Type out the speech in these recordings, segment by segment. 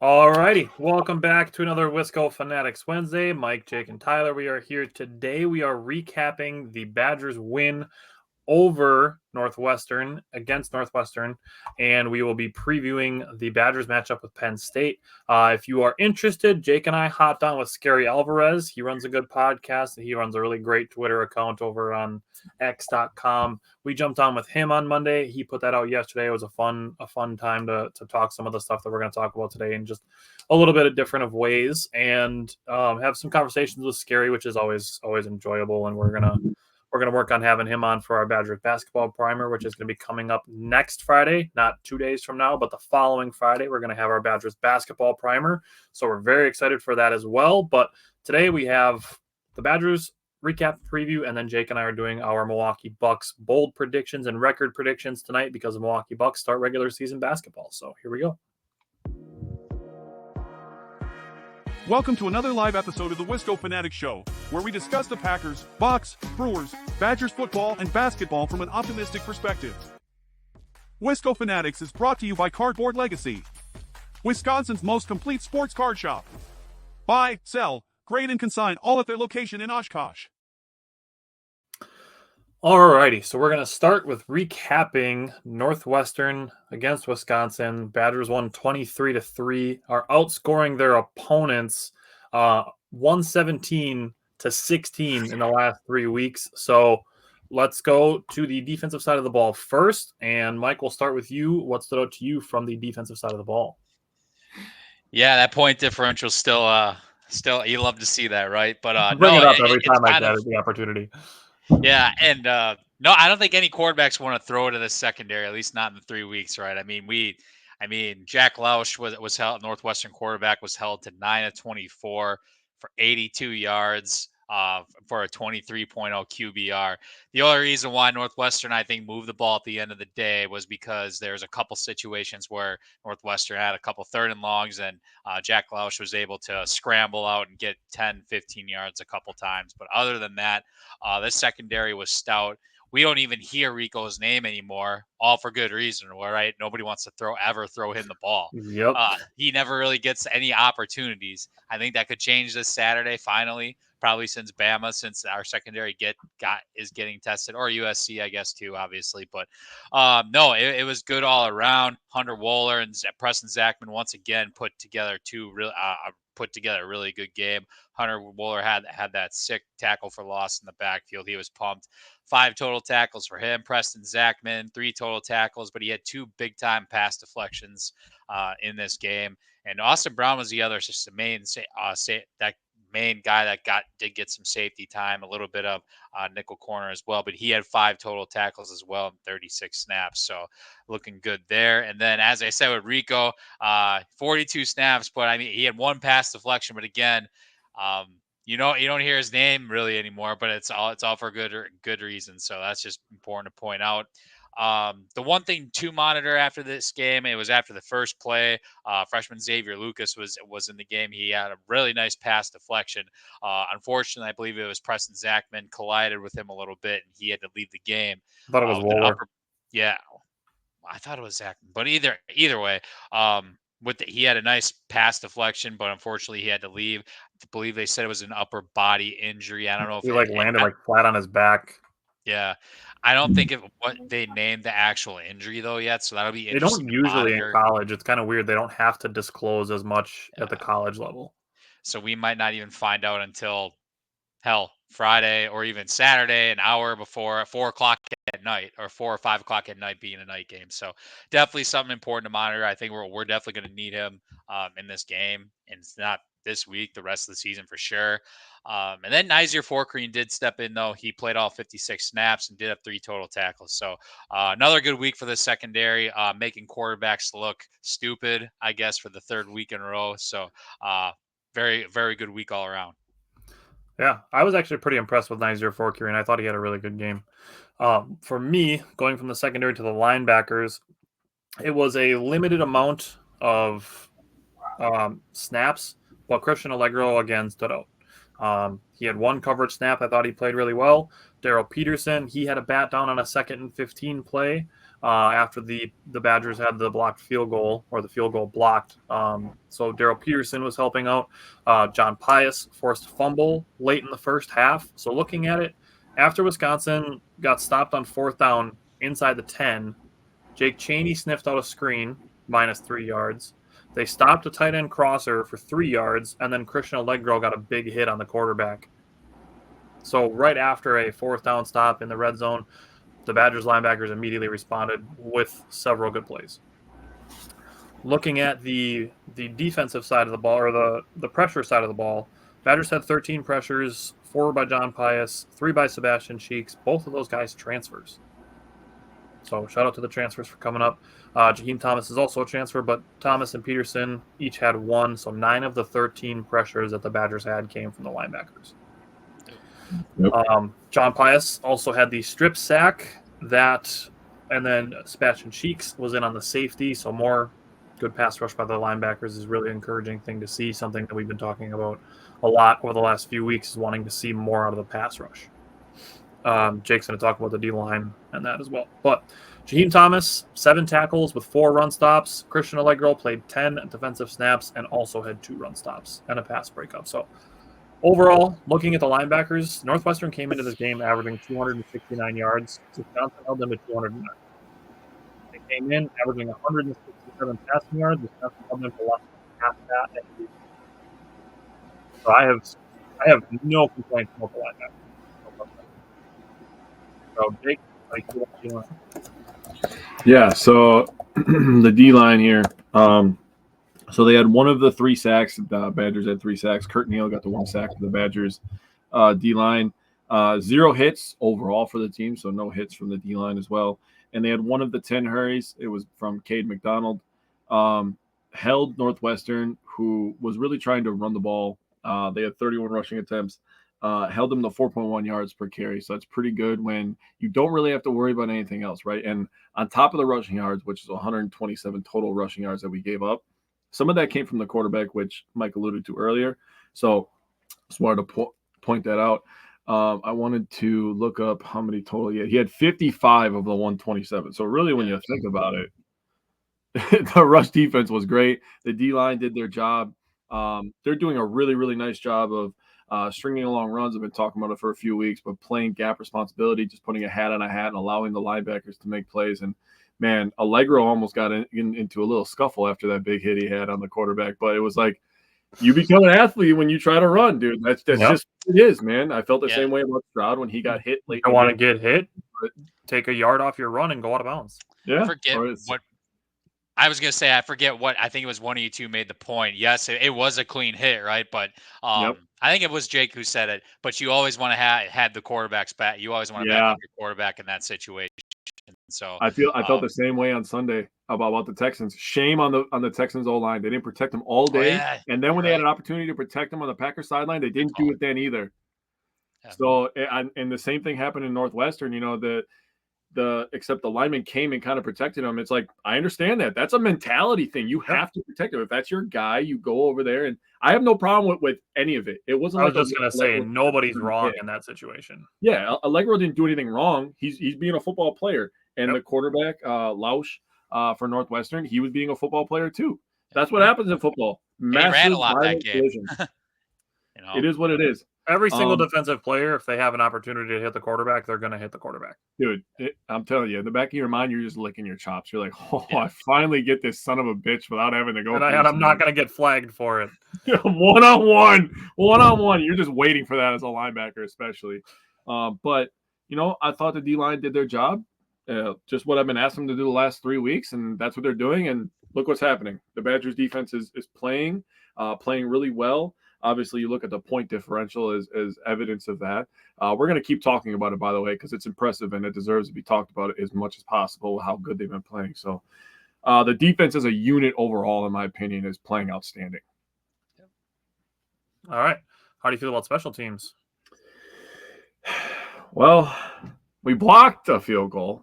Alrighty, welcome back to another Wisco Fanatics Wednesday. Mike, Jake, and Tyler, we are here today. We are recapping the Badgers' win over against Northwestern, and we will be previewing the Badgers matchup with Penn State. If you are interested, Jake and I hopped on with Scary Alvarez. He runs a good podcast. He runs a really great Twitter account over on x.com. We jumped on with him on Monday. He put that out yesterday. It was a fun time to talk some of the stuff that we're going to talk about today in just a little bit of different of ways, and have some conversations with Scary, which is always enjoyable. And we're going to work on having him on for our Badgers basketball primer, which is going to be coming up next Friday, not 2 days from now, but the following Friday. We're going to have our Badgers basketball primer. So we're very excited for that as well. But today we have the Badgers recap preview, and then Jake and I are doing our Milwaukee Bucks bold predictions and record predictions tonight because the Milwaukee Bucks start regular season basketball. So here we go. Welcome to another live episode of the Wisco Fanatics Show, where we discuss the Packers, Bucks, Brewers, Badgers football, and basketball from an optimistic perspective. Wisco Fanatics is brought to you by Cardboard Legacy, Wisconsin's most complete sports card shop. Buy, sell, grade, and consign all at their location in Oshkosh. Alrighty, so we're going to start with recapping Northwestern against Wisconsin. Badgers won 23-3, are outscoring their opponents 117-16 in the last 3 weeks. So let's go to the defensive side of the ball first. And Mike, we'll start with you. What stood out to you from the defensive side of the ball? Yeah, that point differential still you love to see that, right? But Bring no, it up every time I get the opportunity. Yeah, and no, I don't think any quarterbacks want to throw to the secondary, at least not in the 3 weeks, right? I mean, Jack Lausch was held. Northwestern quarterback was held to 9 of 24 for 82 yards, for a 23.0 QBR. The only reason why Northwestern, I think, moved the ball at the end of the day was because there's a couple situations where Northwestern had a couple third and longs, and Jack Lausch was able to scramble out and get 10, 15 yards a couple times. But other than that, this secondary was stout. We don't even hear Rico's name anymore, all for good reason, right? Nobody wants to throw him the ball. Yep. He never really gets any opportunities. I think that could change this Saturday finally, probably since our secondary is getting tested, or USC, I guess, too, obviously. But no, it was good all around. Hunter Wohler and Preston Zachman once again put together a really good game. Hunter Wohler had that sick tackle for loss in the backfield. He was pumped. 5 total tackles for him. Preston Zachman, 3 total tackles, but he had 2 big-time pass deflections in this game. And Austin Brown was the other, just the main guy that did get some safety time, a little bit of nickel corner as well, but he had 5 total tackles as well in 36 snaps. So looking good there. And then, as I said with Rico, 42 snaps, but I mean, he had 1 pass deflection, but again, you don't hear his name really anymore, but it's all for good reason. So that's just important to point out. The one thing to monitor after this game, it was after the first play. Freshman Xavier Lucas was in the game. He had a really nice pass deflection. Unfortunately, I believe it was Preston Zachman collided with him a little bit, and he had to leave the game. I thought it was Wohler. Yeah, I thought it was Zachman, but either way, he had a nice pass deflection, but unfortunately he had to leave. I believe they said it was an upper body injury. I don't know if he landed flat on his back. Yeah, I don't think what they named the actual injury though yet, so that'll be interesting. They don't usually in college. It's kind of weird. They don't have to disclose as much at the college level. So we might not even find out until Friday or even Saturday, an hour before 4 o'clock at night, or 4 or 5 o'clock at night being a night game. So definitely something important to monitor. I think we're definitely going to need him in this game, and it's not this week, the rest of the season for sure. And then Nizier Forkreen did step in, though. He played all 56 snaps and did have 3 total tackles. So another good week for the secondary, making quarterbacks look stupid, I guess, for the 3rd week in a row. So very, very good week all around. Yeah, I was actually pretty impressed with Nizier Forkreen. I thought he had a really good game. For me, going from the secondary to the linebackers, it was a limited amount of snaps, but Christian Allegro again stood out. He had 1 coverage snap. I thought he played really well. Daryl Peterson, he had a bat down on a 2nd and 15 play. after the Badgers had the blocked field goal, or the field goal blocked. So Daryl Peterson was helping out. John Pius forced a fumble late in the first half. So looking at it, after Wisconsin got stopped on fourth down inside the 10, Jake Chaney sniffed out a screen, -3 yards. They stopped a tight end crosser for 3 yards, and then Christian Allegro got a big hit on the quarterback. So right after a fourth down stop in the red zone, the Badgers linebackers immediately responded with several good plays. Looking at the defensive side of the ball, or the pressure side of the ball, Badgers had 13 pressures, 4 by John Pius, 3 by Sebastian Cheeks. Both of those guys transfers. So shout out to the transfers for coming up. Jaheim Thomas is also a transfer, but Thomas and Peterson each had 1. So 9 of the 13 pressures that the Badgers had came from the linebackers. Yep. John Pius also had the strip sack and then Sebastian Cheeks was in on the safety. So more good pass rush by the linebackers is really encouraging thing to see. Something that we've been talking about a lot over the last few weeks is wanting to see more out of the pass rush. Jake's going to talk about the D-line and that as well. But Jaheim Thomas, 7 tackles with 4 run stops. Christian Allegro played 10 defensive snaps and also had 2 run stops and a pass breakup. So overall, looking at the linebackers, Northwestern came into this game averaging 269 yards. Wisconsin held them to 209. They came in averaging 167 passing yards. Wisconsin held them to less than half that. So I have no complaints about the linebackers. So Jake, what do you want? Yeah, so the D-line here. So they had one of the 3 sacks. The Badgers had 3 sacks. Kurt Neal got the 1 sack for the Badgers D-line. 0 hits overall for the team, so no hits from the D-line as well. And they had one of the 10 hurries. It was from Cade McDonald. Held Northwestern, who was really trying to run the ball. They had 31 rushing attempts. Held them to 4.1 yards per carry. So that's pretty good when you don't really have to worry about anything else, right? And on top of the rushing yards, which is 127 total rushing yards that we gave up, some of that came from the quarterback, which Mike alluded to earlier. So just wanted to point that out. I wanted to look up how many total he had. He had 55 of the 127. So really, when you think about it, the rush defense was great. The D-line did their job. They're doing a really, really nice job of stringing along runs. I've been talking about it for a few weeks, but playing gap responsibility, just putting a hat on a hat and allowing the linebackers to make plays. And, man, Allegro almost got into a little scuffle after that big hit he had on the quarterback. But it was like, you become an athlete when you try to run, dude. That's just what it is, man. I felt the same way about Stroud when he got hit late. You want to get hit, take a yard off your run and go out of bounds. Yeah. I was going to say, I forget what, I think it was one of you two made the point. Yes, it was a clean hit, right? But I think it was Jake who said it, but you always want to have the quarterback's back. You always want to back up your quarterback in that situation. So I felt the same way on Sunday about the Texans. Shame on the Texans O-line. They didn't protect them all day. And then when they had an opportunity to protect them on the Packers sideline, they didn't do it then either. Yeah. So, and the same thing happened in Northwestern, except the lineman came and kind of protected him. It's like, I understand that. That's a mentality thing. You have to protect him. If that's your guy, you go over there. And I have no problem with any of it. It wasn't. I was just going to say, nobody's wrong in that situation. Yeah, Allegro didn't do anything wrong. He's being a football player. And the quarterback, Lausch, for Northwestern, he was being a football player too. That's what happens in football. He ran a lot that game. It is what it is. Every single defensive player, if they have an opportunity to hit the quarterback, they're going to hit the quarterback. Dude, I'm telling you, in the back of your mind, you're just licking your chops. You're like, I finally get this son of a bitch without having to go. And I'm not going to get flagged for it. One-on-one. You're just waiting for that as a linebacker, especially. But, I thought the D-line did their job. Just what I've been asking them to do the last 3 weeks, and that's what they're doing. And look what's happening. The Badgers defense is playing really well. Obviously, you look at the point differential as evidence of that. We're going to keep talking about it, by the way, because it's impressive and it deserves to be talked about as much as possible, how good they've been playing. So the defense as a unit overall, in my opinion, is playing outstanding. All right. How do you feel about special teams? Well, we blocked a field goal,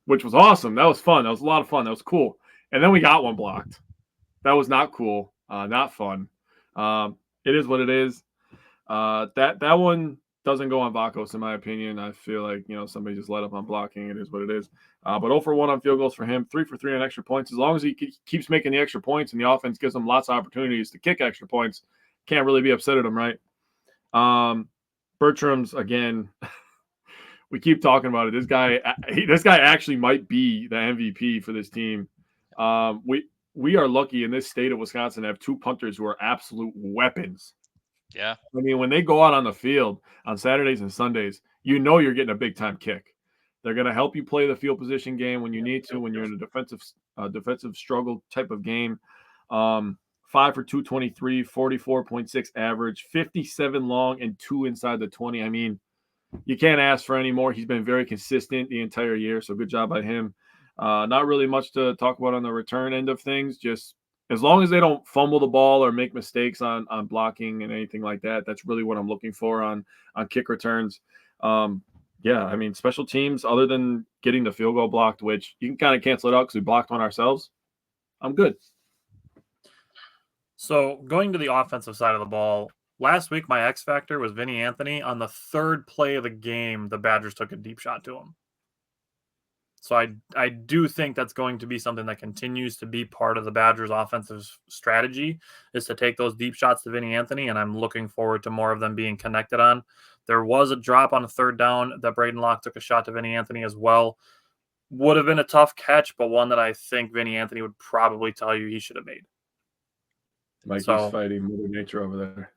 which was awesome. That was fun. That was a lot of fun. That was cool. And then we got one blocked. That was not cool, not fun. It is what it is. That one, doesn't go on Vakos, in my opinion. I feel like, somebody just let up on blocking. It is what it is. But 0 for 1 on field goals for him, 3 for 3 on extra points. As long as he keeps making the extra points and the offense gives him lots of opportunities to kick extra points, can't really be upset at him, right? Bertram's, again, we keep talking about it. This guy actually might be the MVP for this team. We are lucky in this state of Wisconsin to have two punters who are absolute weapons. Yeah. I mean, when they go out on the field on Saturdays and Sundays, you're getting a big-time kick. They're going to help you play the field position game when you need to, when you're in a defensive struggle type of game. 5 for 223, 44.6 average, 57 long, and 2 inside the 20. I mean, you can't ask for any more. He's been very consistent the entire year, so good job by him. Not really much to talk about on the return end of things. Just as long as they don't fumble the ball or make mistakes on blocking and anything like that, that's really what I'm looking for on kick returns. Yeah, I mean, special teams, other than getting the field goal blocked, which you can kind of cancel it out because we blocked one ourselves, I'm good. So going to the offensive side of the ball, last week my X factor was Vinny Anthony. On the third play of the game, the Badgers took a deep shot to him. So I do think that's going to be something that continues to be part of the Badgers' offensive strategy, is to take those deep shots to Vinny Anthony, and I'm looking forward to more of them being connected on. There was a drop on a third down that Braden Locke took a shot to Vinny Anthony as well. Would have been a tough catch, but one that I think Vinny Anthony would probably tell you he should have made. Mikey's fighting Mother Nature over there.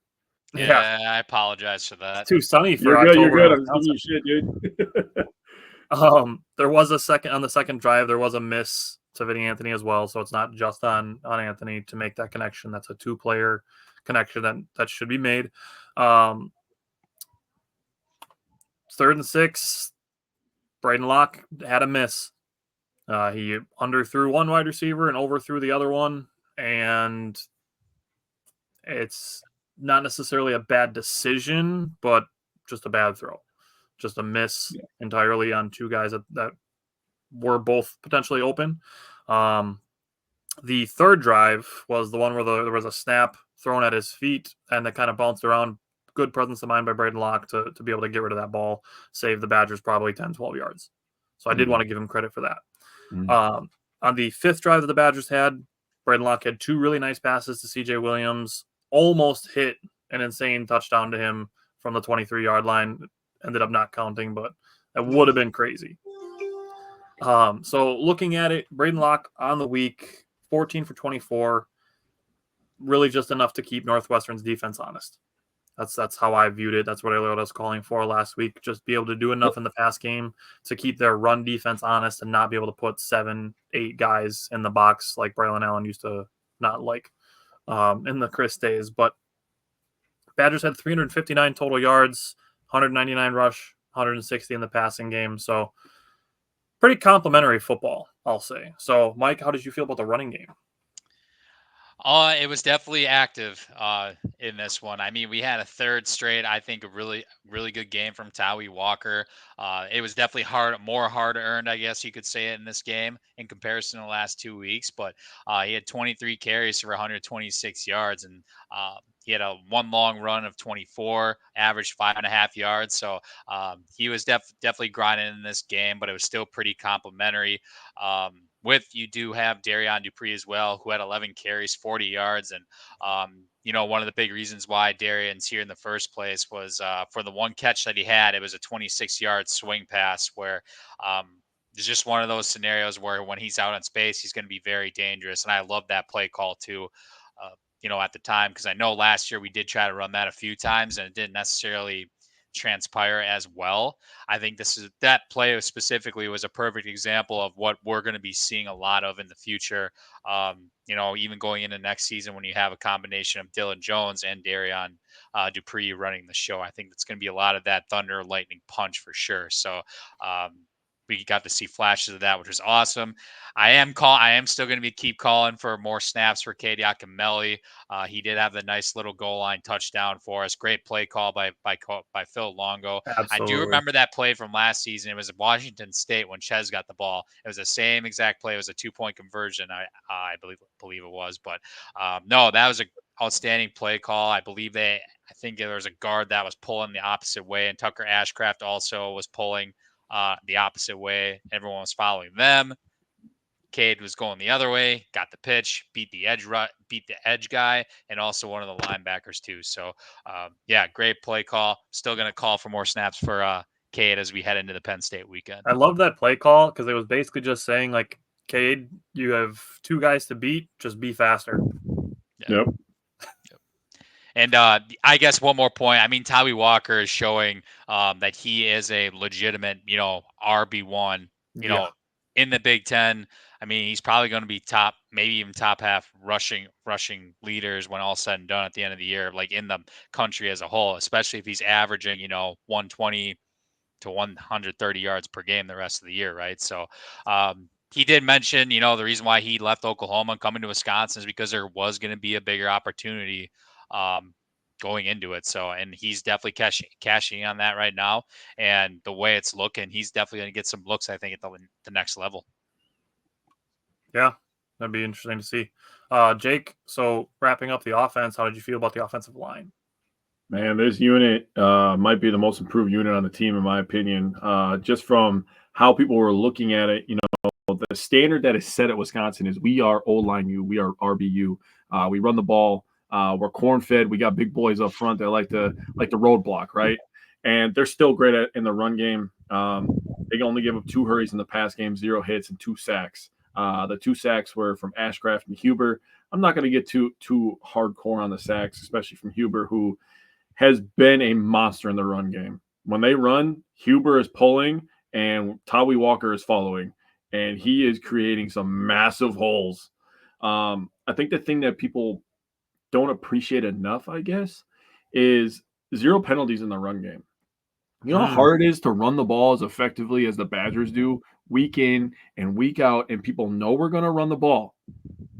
Yeah, I apologize for that. It's too sunny for You're October. You're good. I'm giving you shit, dude. There was on the second drive, there was a miss to Vinny Anthony as well. So it's not just on Anthony to make that connection. That's a two-player connection that should be made. 3rd and 6, Braden Locke had a miss. He underthrew one wide receiver and overthrew the other one. And it's not necessarily a bad decision, but just a bad throw. Just a miss entirely on two guys that were both potentially open. The third drive was the one where there was a snap thrown at his feet and that kind of bounced around. Good presence of mind by Braden Locke to be able to get rid of that ball, save the Badgers probably 10, 12 yards. So I did want to give him credit for that. On the 5th drive that the Badgers had, Braden Locke had 2 really nice passes to CJ Williams, almost hit an insane touchdown to him from the 23-yard line. Ended up not counting, but that would have been crazy. So looking at it, Braden Locke on the week, 14 for 24, really just enough to keep Northwestern's defense honest. That's how I viewed it. That's what I was calling for last week. Just be able to do enough in the pass game to keep their run defense honest and not be able to put 7, 8 guys in the box like Braylon Allen used to not like in the Chris days. But Badgers had 359 total yards, 199 rush, 160 in the passing game. So pretty complimentary football, I'll say. So, Mike, how did you feel about the running game? It was definitely active in this one. I mean, we had a third straight, I think, a really, really good game from Tawi Walker. It was definitely more hard-earned, I guess you could say it in this game in comparison to the last 2 weeks. But he had 23 carries for 126 yards, and he had a one long run of 24, averaged 5.5 yards. So he was definitely grinding in this game, but it was still pretty complimentary. You do have Darian Dupree as well, who had 11 carries, 40 yards. And, one of the big reasons why Darian's here in the first place was for the one catch that he had, it was a 26-yard swing pass where it's just one of those scenarios where when he's out in space, he's going to be very dangerous. And I love that play call too, at the time, because I know last year we did try to run that a few times and it didn't necessarily transpire as well. I think that play specifically was a perfect example of what we're going to be seeing a lot of in the future. Even going into next season when you have a combination of Dylan Jones and Darian Dupree running the show, I think it's going to be a lot of that thunder lightning punch for sure. So we got to see flashes of that, which was awesome. I am still going to keep calling for more snaps for Cade Yakimelli. He did have the nice little goal line touchdown for us. Great play call by Phil Longo. Absolutely. I do remember that play from last season. It was at Washington State when Ches got the ball. It was the same exact play. It was a 2-point conversion. I believe it was, but no, that was outstanding play call. I think there was a guard that was pulling the opposite way, and Tucker Ashcraft also was pulling the opposite way. Everyone was following them. Cade was going the other way, got the pitch, beat the edge guy, and also one of the linebackers too. So, great play call. Still going to call for more snaps for Cade as we head into the Penn State weekend. I love that play call because it was basically just saying, like, Cade, you have 2 guys to beat. Just be faster. Yep. And I guess one more point. I mean, Tommy Walker is showing that he is a legitimate, RB1, in the Big Ten. I mean, he's probably going to be top, maybe even top half rushing leaders when all said and done at the end of the year, like in the country as a whole, especially if he's averaging, 120 to 130 yards per game the rest of the year, right? So he did mention, the reason why he left Oklahoma and coming to Wisconsin is because there was going to be a bigger opportunity going into it. So, and he's definitely cashing on that right now. And the way it's looking, he's definitely going to get some looks, I think, at the next level. Yeah, that'd be interesting to see. Jake, so wrapping up the offense, how did you feel about the offensive line? Man, this unit might be the most improved unit on the team, in my opinion. Just from how people were looking at it, the standard that is set at Wisconsin is we are O-line U, we are RBU. We run the ball. We're corn-fed. We got big boys up front that like the roadblock, right? And they're still great in the run game. They only give up 2 hurries in the pass game, 0 hits, and 2 sacks. The 2 sacks were from Ashcraft and Huber. I'm not going to get too hardcore on the sacks, especially from Huber, who has been a monster in the run game. When they run, Huber is pulling and Tawi Walker is following, and he is creating some massive holes. I think the thing that people don't appreciate enough, I guess, is 0 penalties in the run game. You know how hard it is to run the ball as effectively as the Badgers do week in and week out, and people know we're going to run the ball.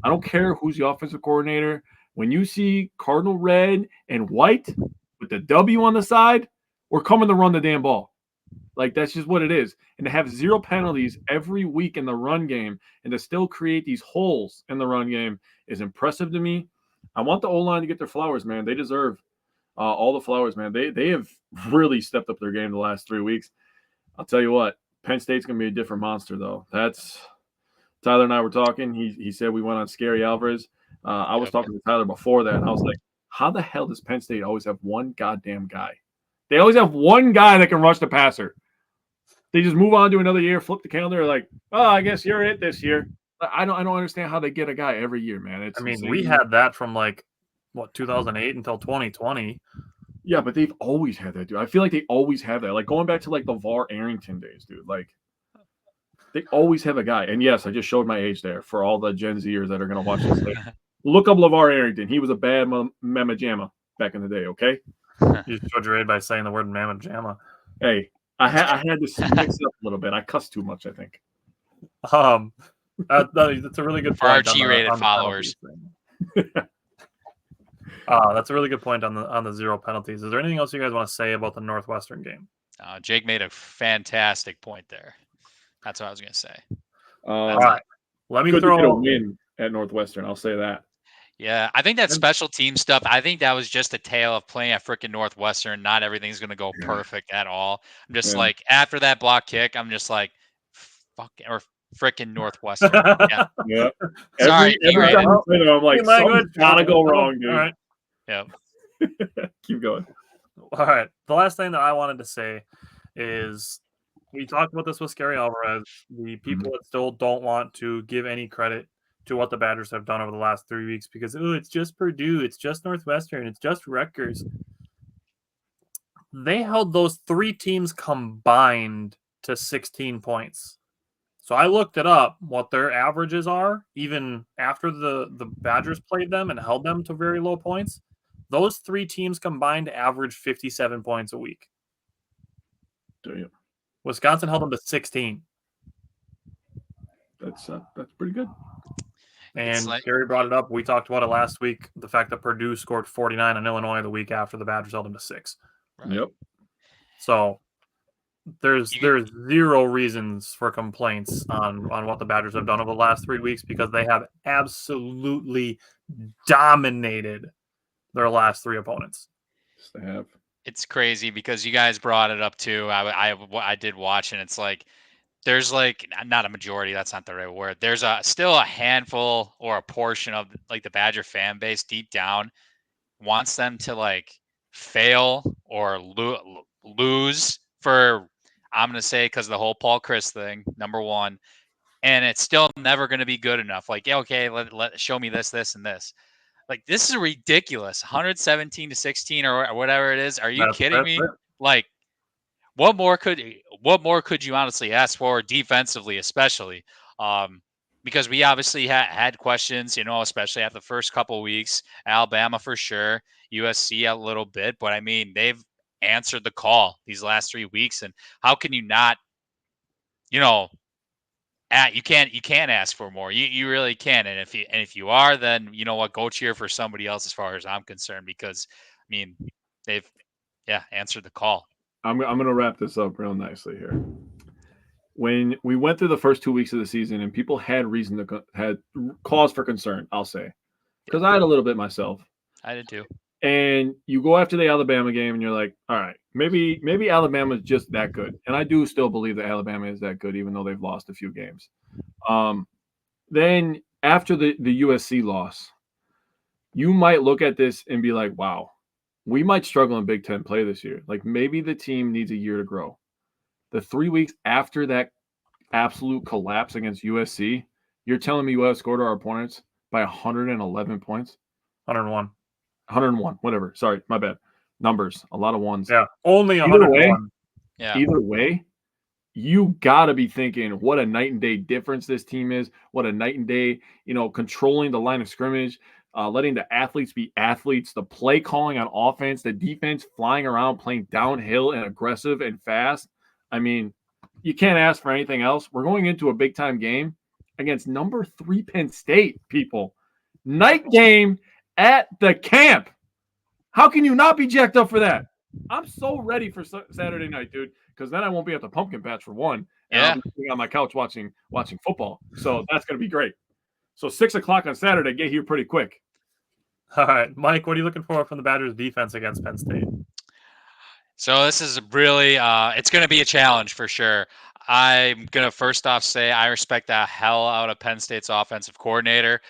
I don't care who's the offensive coordinator. When you see Cardinal red and white with the W on the side, we're coming to run the damn ball. Like, that's just what it is. And to have 0 penalties every week in the run game and to still create these holes in the run game is impressive to me. I want the O-line to get their flowers, man. They deserve all the flowers, man. They have really stepped up their game the last 3 weeks. I'll tell you what, Penn State's going to be a different monster, though. Tyler and I were talking. He said we went on Scary Alvarez. I was talking to Tyler before that, and I was like, how the hell does Penn State always have one goddamn guy? They always have one guy that can rush the passer. They just move on to another year, flip the calendar, like, oh, I guess you're it this year. I don't understand how they get a guy every year, man. We had that from 2008 until 2020. Yeah, but they've always had that, dude. I feel like they always have that. Like going back to the VAR Arrington days, dude. Like they always have a guy. And yes, I just showed my age there for all the Gen Zers that are going to watch this later. Look up LeVar Arrington. He was a bad Mamma Jamma back in the day, okay? You showed your age by saying the word Mamma Jamma. Hey, I had to mix it up a little bit. I cussed too much, I think. That's a really good point. For our G-rated followers. That's a really good point on the 0 penalties. Is there anything else you guys want to say about the Northwestern game? Jake made a fantastic point there. That's what I was going to say. All right. Let me throw a win at Northwestern. I'll say that. Yeah, I think that special team stuff, I think that was just a tale of playing at freaking Northwestern. Not everything's going to go perfect at all. I'm just like, after that block kick, I'm just like, freaking Northwestern. Yeah. Sorry, every time I'm like, something's gotta go wrong, dude. All right. Yeah. Keep going. All right. The last thing that I wanted to say is we talked about this with Scary Alvarez. The people that still don't want to give any credit to what the Badgers have done over the last 3 weeks because, it's just Purdue, it's just Northwestern, it's just Rutgers. They held those 3 teams combined to 16 points. So I looked it up, what their averages are, even after the Badgers played them and held them to very low points. Those 3 teams combined average 57 points a week. Damn. Wisconsin held them to 16. That's pretty good. And Gary brought it up. We talked about it last week. The fact that Purdue scored 49 on Illinois the week after the Badgers held them to 6. Right. Yep. So there's 0 reasons for complaints on what the Badgers have done over the last 3 weeks because they have absolutely dominated their last 3 opponents. Just to have. It's crazy because you guys brought it up too. I did watch, and it's like there's like not a majority. That's not the right word. There's still a handful or a portion of like the Badger fan base deep down wants them to like fail or lose for, I'm going to say, because of the whole Paul Chris thing, number one, and it's still never going to be good enough. Like, yeah, okay, let show me this, and this. Like, this is ridiculous. 117-16 or whatever it is. Are you kidding me? It. Like, what more could you honestly ask for defensively, especially? Because we obviously had questions, especially after the first couple of weeks. Alabama for sure, USC a little bit, but I mean they've answered the call these last 3 weeks, and how can you not? You can't ask for more. You really can, and if you are, then you know what, go cheer for somebody else as far as I'm concerned, because I mean they've answered the call. I'm going to wrap this up real nicely here. When we went through the first 2 weeks of the season and people had had cause for concern, I'll say, because I had a little bit myself. I did too. And you go after the Alabama game and you're like, all right, maybe Alabama's just that good. And I do still believe that Alabama is that good, even though they've lost a few games. Then after the USC loss, you might look at this and be like, wow, we might struggle in Big Ten play this year. Like maybe the team needs a year to grow. The 3 weeks after that absolute collapse against USC, you're telling me you outscored our opponents by 111 points? 101. 101, whatever. Sorry, my bad. Numbers, a lot of ones. Yeah, only 101. Either way, you got to be thinking what a night and day difference this team is, what a night and day, controlling the line of scrimmage, letting the athletes be athletes, the play calling on offense, the defense flying around, playing downhill and aggressive and fast. I mean, you can't ask for anything else. We're going into a big-time game against number 3 Penn State, people. Night game at the camp. How can you not be jacked up for that? I'm so ready for Saturday night, dude, because then I won't be at the pumpkin patch for one, and I'll be sitting on my couch watching football. So that's going to be great. So 6 o'clock on Saturday, get here pretty quick. All right, Mike, what are you looking for from the Badgers defense against Penn State? So this is really, it's going to be a challenge for sure. I'm going to first off say I respect the hell out of Penn State's offensive coordinator.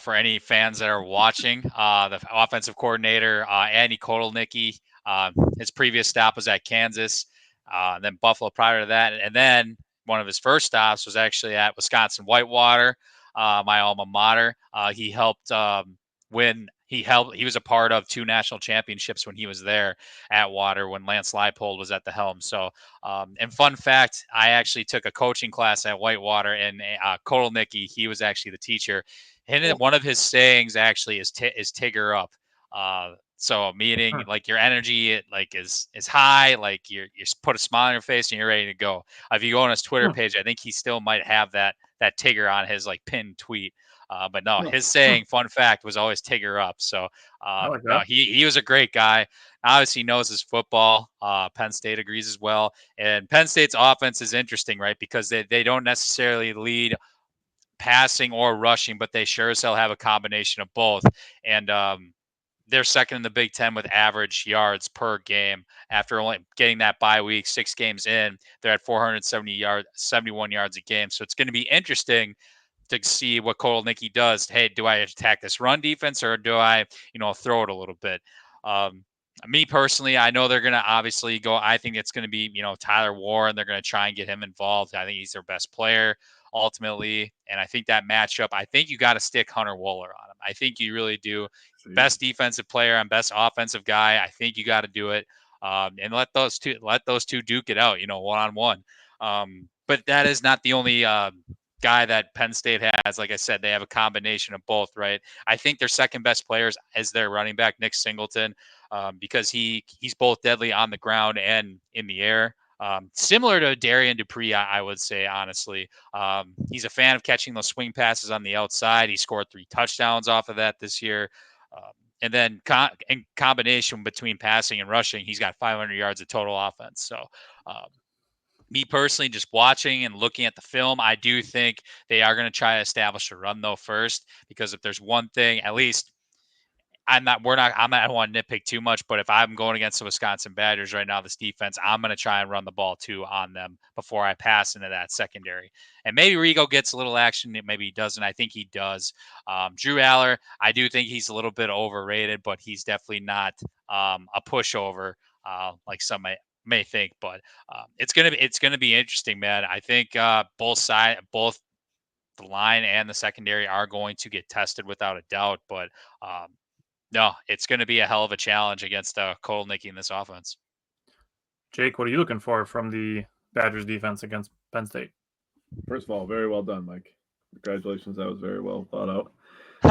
For any fans that are watching, the offensive coordinator, Andy Kotelnicki, his previous stop was at Kansas, then Buffalo prior to that. And then one of his first stops was actually at Wisconsin Whitewater, my alma mater. He helped win. He was a part of 2 national championships when he was there at Water when Lance Leipold was at the helm. So, and fun fact, I actually took a coaching class at Whitewater, and Kotelnicki, he was actually the teacher. And one of his sayings actually is Tigger up. So meaning like your energy like is high, like you put a smile on your face and you're ready to go. If you go on his Twitter page, I think he still might have that Tigger on his like pinned tweet. But no, his saying, fun fact, was always Tigger up. So no, he was a great guy. Obviously knows his football. Penn State agrees as well. And Penn State's offense is interesting, right? Because they don't necessarily lead passing or rushing, but they sure as hell have a combination of both. And they're second in the Big Ten with average yards per game. After only getting that bye week, 6 games in, they're at 71 yards a game. So it's going to be interesting to see what Kotelnicki does. Hey, do I attack this run defense or do I, throw it a little bit? Me personally, I know they're going to obviously go. I think it's going to be, Tyler Warren. They're going to try and get him involved. I think he's their best player ultimately. And I think that matchup, I think you got to stick Hunter Wohler on him. I think you really do. Best defensive player and best offensive guy. I think you got to do it. And let those two duke it out, one-on-one. But that is not the only guy that Penn State has. Like I said, they have a combination of both, right? I think their second best players is their running back, Nick Singleton, because he's both deadly on the ground and in the air. Similar to Darian Dupree, I would say, honestly. He's a fan of catching those swing passes on the outside. He scored 3 touchdowns off of that this year. And then in combination between passing and rushing, he's got 500 yards of total offense. So me personally, just watching and looking at the film, I do think they are going to try to establish a run, though, first, because if there's one thing, at least I don't want to nitpick too much, but if I'm going against the Wisconsin Badgers right now, this defense, I'm going to try and run the ball too on them before I pass into that secondary. And maybe Rigo gets a little action. Maybe he doesn't. I think he does. Drew Aller, I do think he's a little bit overrated, but he's definitely not a pushover like some may think. But it's gonna be interesting, man. I think both the line and the secondary are going to get tested without a doubt. But no, it's going to be a hell of a challenge against Kolnick in this offense. Jake, what are you looking for from the Badgers defense against Penn State? First of all, very well done, Mike. Congratulations. That was very well thought out.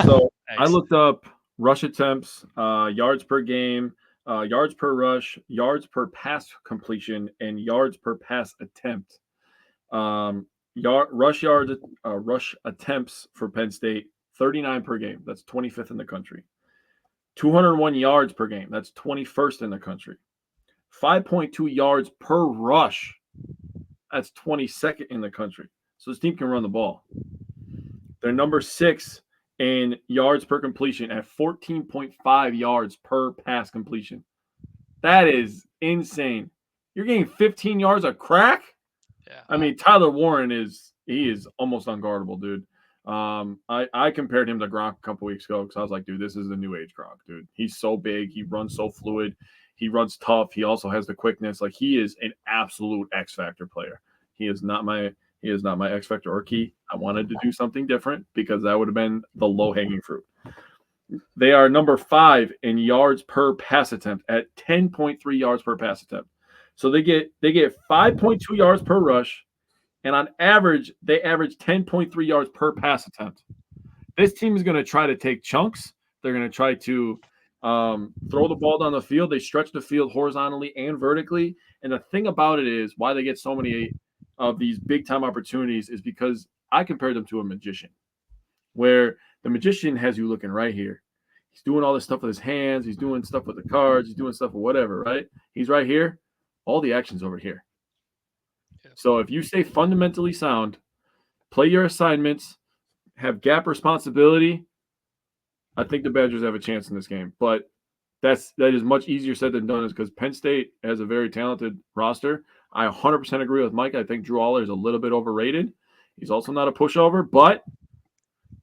So I looked up rush attempts, yards per game, yards per rush, yards per pass completion, and yards per pass attempt. Rush attempts for Penn State, 39 per game. That's 25th in the country. 201 yards per game. That's 21st in the country. 5.2 yards per rush. That's 22nd in the country. So this team can run the ball. They're number 6 in yards per completion at 14.5 yards per pass completion. That is insane. You're getting 15 yards a crack? Yeah. I mean, Tyler Warren is almost unguardable, dude. I compared him to Gronk a couple weeks ago because I was like, dude, this is the new age Gronk, dude. He's so big. He runs so fluid. He runs tough. He also has the quickness. Like, he is an absolute X Factor player. He is not my X Factor or key. I wanted to do something different because that would have been the low-hanging fruit. They are number 5 in yards per pass attempt at 10.3 yards per pass attempt. So they get 5.2 yards per rush, and on average, they average 10.3 yards per pass attempt. This team is going to try to take chunks. They're going to try to throw the ball down the field. They stretch the field horizontally and vertically. And the thing about it is why they get so many of these big-time opportunities is because I compared them to a magician, where the magician has you looking right here. He's doing all this stuff with his hands. He's doing stuff with the cards. He's doing stuff with whatever, right? He's right here. All the action's over here. So if you stay fundamentally sound, play your assignments, have gap responsibility, I think the Badgers have a chance in this game. But that is much easier said than done, is because Penn State has a very talented roster. I 100% agree with Mike. I think Drew Aller is a little bit overrated. He's also not a pushover, but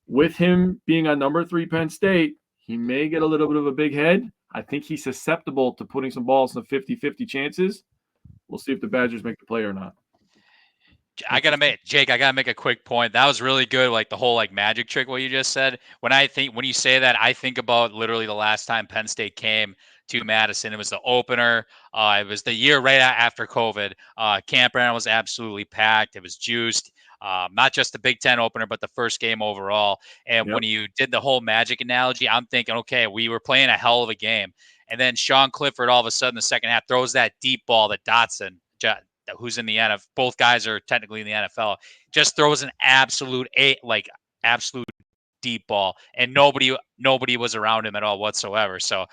with him being on number 3 Penn State, he may get a little bit of a big head. I think he's susceptible to putting some balls in the 50-50 chances. We'll see if the Badgers make the play or not. I gotta make a quick point. That was really good. Like the whole magic trick, what you just said. When you say that, I think about literally the last time Penn State came to Madison. It was the opener. It was the year right after COVID. Campground was absolutely packed. It was juiced. Not just the Big Ten opener, but the first game overall. And when you did the whole magic analogy, I'm thinking, okay, we were playing a hell of a game. And then Sean Clifford, all of a sudden, the second half, throws that deep ball that Dotson, who's in the NFL, both guys are technically in the NFL, just throws an absolute deep ball, and nobody was around him at all whatsoever. So,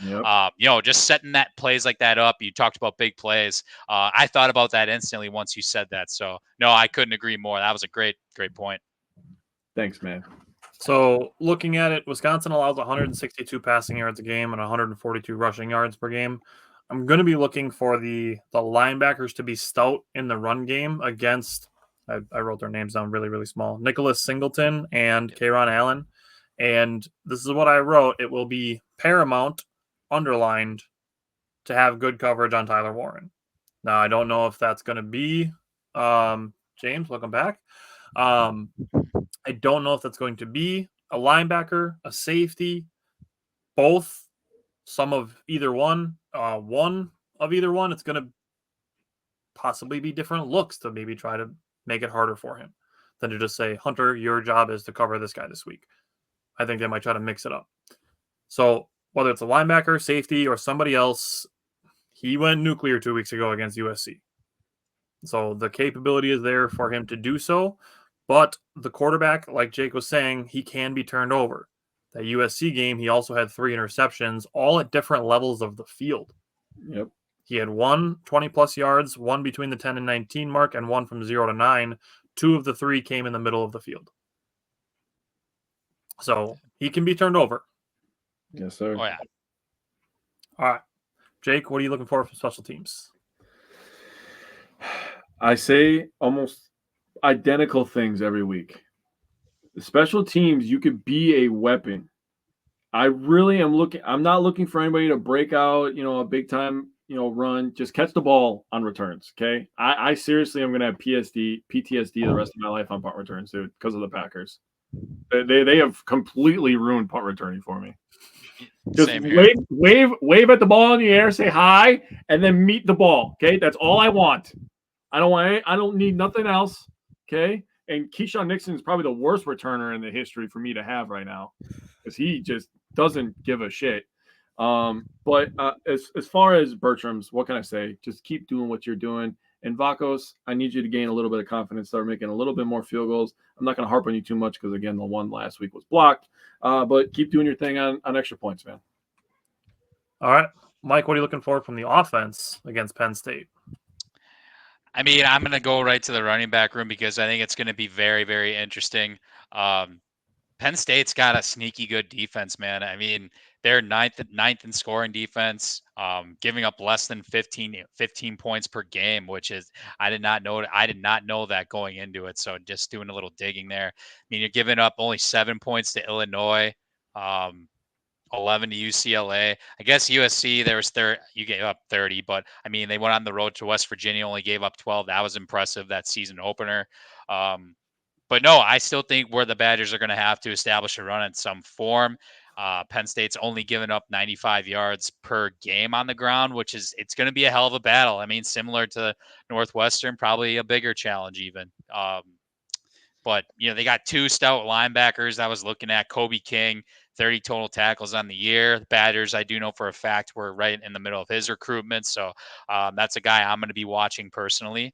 just setting that plays like that up. You talked about big plays. I thought about that instantly once you said that. So, no, I couldn't agree more. That was a great point. Thanks, man. So looking at it, Wisconsin allows 162 passing yards a game and 142 rushing yards per game. I'm going to be looking for the linebackers to be stout in the run game against, I wrote their names down really, really small, Nicholas Singleton and Kayron Allen. And this is what I wrote. It will be paramount, underlined, to have good coverage on Tyler Warren. Now, I don't know if that's going to be, James, welcome back. I don't know if that's going to be a linebacker, a safety, both, some of either one, one of either one. It's going to possibly be different looks to maybe try to make it harder for him than to just say, Hunter, your job is to cover this guy this week. I think they might try to mix it up. So whether it's a linebacker, safety, or somebody else, he went nuclear 2 weeks ago against USC. So the capability is there for him to do so. But the quarterback, like Jake was saying, he can be turned over. That USC game, he also had 3 interceptions, all at different levels of the field. Yep. He had 1 20-plus yards, 1 between the 10 and 19 mark, and 1 from 0 to 9. 2 of the 3 came in the middle of the field. So he can be turned over. Yes, sir. Oh yeah. All right. Jake, what are you looking for from special teams? I say almost identical things every week. The special teams, you could be a weapon. I really am looking. I'm not looking for anybody to break out, a big time, run. Just catch the ball on returns. Okay. I seriously am going to have PTSD the rest of my life on punt returns, dude, because of the Packers. They have completely ruined punt returning for me. Just Same here. wave at the ball in the air, say hi, and then meet the ball. Okay. That's all I want. I don't need nothing else. Okay. And Keyshawn Nixon is probably the worst returner in the history for me to have right now, because he just doesn't give a shit. But as far as Bertram's, what can I say? Just keep doing what you're doing. And Vakos, I need you to gain a little bit of confidence, start making a little bit more field goals. I'm not going to harp on you too much because, again, the one last week was blocked. But keep doing your thing on extra points, man. All right. Mike, what are you looking for from the offense against Penn State? I mean, I'm going to go right to the running back room because I think it's going to be very, very interesting. Penn State's got a sneaky good defense, man. I mean, they're ninth in scoring defense, giving up less than 15 points per game, which is I did not know that going into it. So just doing a little digging there. I mean, you're giving up only 7 points to Illinois, 11 to UCLA. I guess USC you gave up 30, but I mean they went on the road to West Virginia, only gave up 12. That was impressive, that season opener. But no, I still think where the Badgers are going to have to establish a run in some form. Penn State's only given up 95 yards per game on the ground, it's going to be a hell of a battle. I mean, similar to Northwestern, probably a bigger challenge even. But, they got 2 stout linebackers I was looking at. Kobe King, 30 total tackles on the year. The Badgers, I do know for a fact, we're right in the middle of his recruitment. So that's a guy I'm going to be watching personally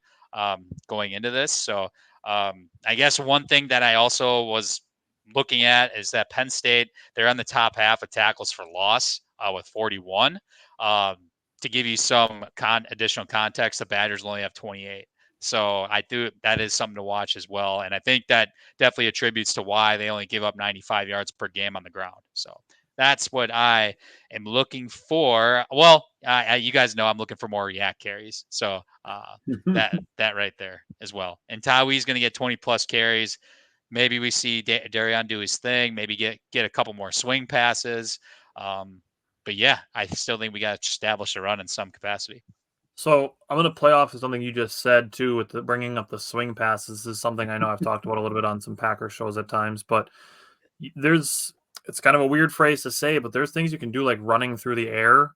going into this. So I guess one thing that I also was looking at is that Penn State, they're on the top half of tackles for loss with 41. To give you some additional context, the Badgers only have 28. So that is something to watch as well. And I think that definitely attributes to why they only give up 95 yards per game on the ground. So that's what I am looking for. Well, you guys know I'm looking for more yak carries. So that right there as well. And Tawi's going to get 20 plus carries. Maybe we see Darian do his thing, maybe get a couple more swing passes. But yeah, I still think we got to establish a run in some capacity. So I'm going to play off of something you just said, too, with bringing up the swing passes. This is something I know I've talked about a little bit on some Packer shows at times, but it's kind of a weird phrase to say, but there's things you can do like running through the air,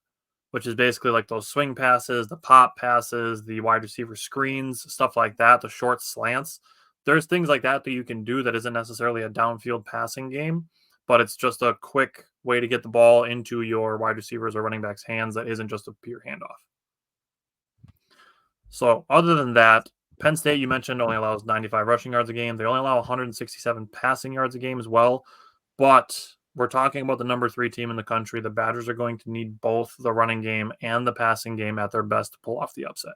which is basically like those swing passes, the pop passes, the wide receiver screens, stuff like that, the short slants. There's things like that you can do that isn't necessarily a downfield passing game, but it's just a quick way to get the ball into your wide receivers or running backs' hands that isn't just a pure handoff. So other than that, Penn State, you mentioned, only allows 95 rushing yards a game. They only allow 167 passing yards a game as well. But we're talking about the number 3 team in the country. The Badgers are going to need both the running game and the passing game at their best to pull off the upset.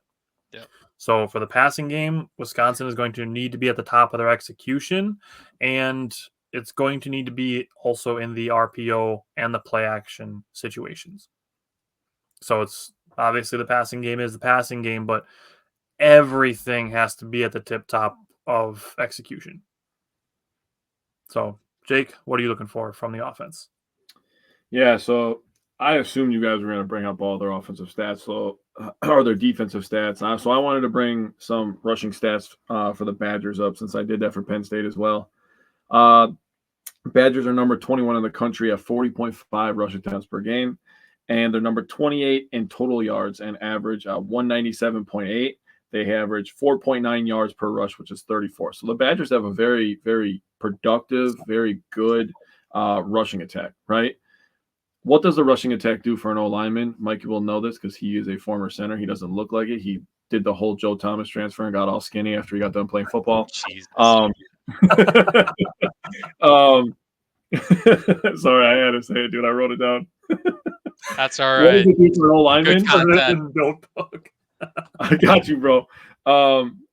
Yeah. So for the passing game, Wisconsin is going to need to be at the top of their execution, and it's going to need to be also in the RPO and the play action situations. So it's obviously the passing game is the passing game, but everything has to be at the tip top of execution. So, Jake, what are you looking for from the offense? Yeah, so I assumed you guys were going to bring up all their offensive stats, or their defensive stats. So I wanted to bring some rushing stats for the Badgers up, since I did that for Penn State as well. Badgers are number 21 in the country at 40.5 rush attempts per game, and they're number 28 in total yards and average 197.8. They average 4.9 yards per rush, which is 34. So the Badgers have a very, very productive, very good rushing attack, right? What does the rushing attack do for an O-lineman? Mikey will know this because he is a former center. He doesn't look like it. He did the whole Joe Thomas transfer and got all skinny after he got done playing football. Jesus. Sorry, I had to say it, dude. I wrote it down. That's all right. What does it do for an O-lineman? Good content. Notebook. I got you, bro.